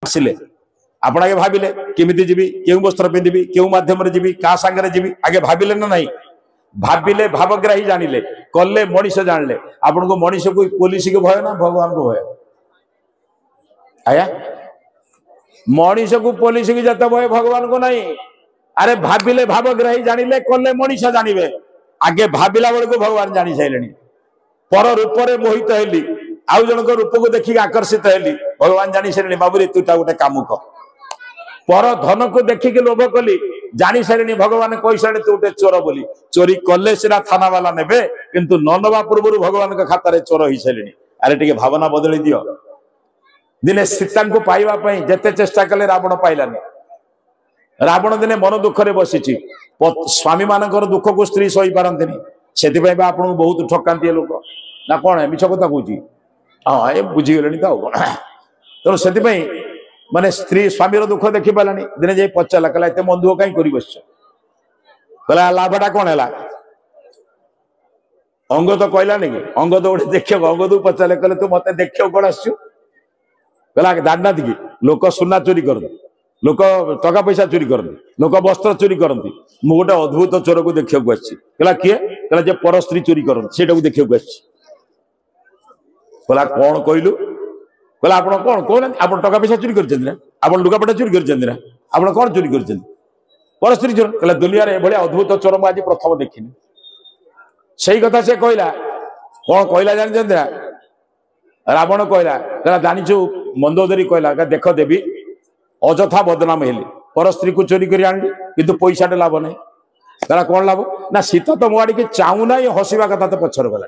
आसिले आपण आगे भाविले केमिति जीवी केउ वस्त्र पिंधिबी केउ माध्यम रे जीवी का संगे जीवी आगे भाविले ना नहीं भाविले भावग्राही जानिले कले मनीष जानले आपण को मनीष को पुलिस के भय ना भगवान को भय आया मनीष को पुलिस की जत भय भगवान को नहीं अरे भाविले भावग्राही जानिले कले मनीष जानिबे आगे भाविला बेल को भगवान जानी साइलेनी पर रूप रे मोहित हेली आउ जनक रूप को देखि आकर्षित हेली भगवान जानी साइलेनी बाबू रे तुटा गोटे काम कर पर धन को देखिक लोभ कली जानी सारे भगवान कही सारे तू गोटे चोर बोली चोरी कले सीधा थाना वाला नेबे किंतु न नवा पूर्व भगवान का खाता चोर हो सारे अरे टे भावना बदली दियो दिने सीता को पाइबा जेते चेष्टा कले रावण पाइलानी रावण दिने मन दुख रे बसी स्वामी मानकर दुख को स्त्री सही पारती से आपको बहुत ठकाती लोक ना कौन है मिछ कथा कहूँ हाँ ये बुझीगले तो तेणु से माने स्त्री स्वामी दुख देखी पारानी दिने जाई पचारा कहला एते मन दुख कहीं करी बस कहला लाभटा कौन है अंग तो कहला नहीं अंग तो गोटे देखियो अंग तो पचारे कहले तू मत देखियो कौन आसु कहला दाना कि लोक सुना चोरी कर लोक टका पैसा चोरी करती लोक वस्त्र चोरी करती मु गोटे अद्भुत चोर को देखा कहला किए कहला जे पर स्त्री चोरी करती से देखा कहला कौन कहलु कहला आप कौन कहना आप टका पैसा चोरी कर लुगापटा चोरी कर कौन चोरी कर पर स्त्री चोर कहला दुनिया रे भाई अद्भुत चोर मुझे प्रथम देखनी सही कथा से कहला कौन कहला जानते ना रावण कहला कहला जानिछु मंदोदरी कहला देख देवी अजथा बदनाम हेली पर स्त्री को चोरी कर आनी किंतु पैसा लाभ नहीं कहला कौन लाभ ना सीता तो मुआड़ी के चाहूना हसवा कथा तो पछर गला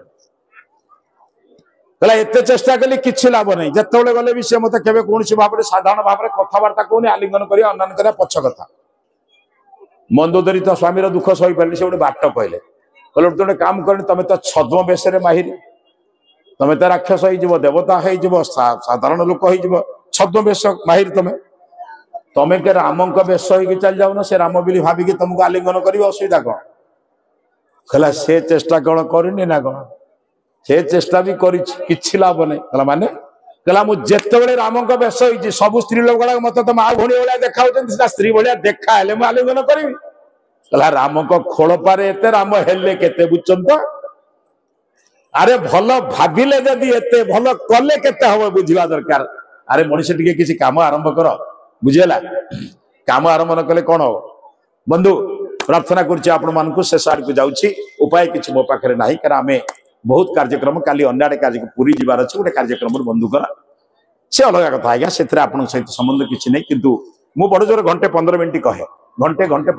कहला एते चेष्टा कली किछि लाभ नहीं जतबेले गले भी से मते केबे कोनसी भाव रे साधारण भाव रे कथावार्ता कोनी आलिंगन करी अन्नान करा पछ कथा मंदोदरी तो स्वामी रो दुख सही परली से गोटे बाट कहले कहले तोटे काम करनी तमे तो छद्म बेश रे माहिर तमे तो राक्षस होई जीव देवता होई जीव साधारण लोक होई जीव छद्म बेश माहिर तमे के राम को बेश होई चल जाउन से राम बिली भाबी के तुमको आलिंगन करी असुविधा कोन कहला से चेष्टा कोन करनी ना कोन से चेष्टा भी किछि लाभ नहीं कहला माने कहला मु जेतेबेले राम को बेश होई सब स्त्री लोक मत तो माँ भणी भाया देखा स्त्री भाया देखा हेले मु आलिंगन करी कहला राम को खोल पारे एते राम हेले केते बुझछन तो अरे भल भाविले जदि एते भल कले केते हबो बुझिबा दरकार अरे मनुष्य टिके किछि काम आरंभ कर बुझेला काम आरंभ न कले कोन हो बंधु प्रार्थना करछि आपण मानकु शेष आड़ को जाउछि उपाय किछि मो पाखरे नाही कारण आमे बहुत कार्यक्रम काली अन्याड़े कार्यक्रम पूरी जीवार अच्छे गोटे कार्यक्रम बंधुकर से अलग कथा आज्ञा से संबंध किसी नहीं किंतु मु बड़ जोर घंटे 15 मिनिट कहे घंटे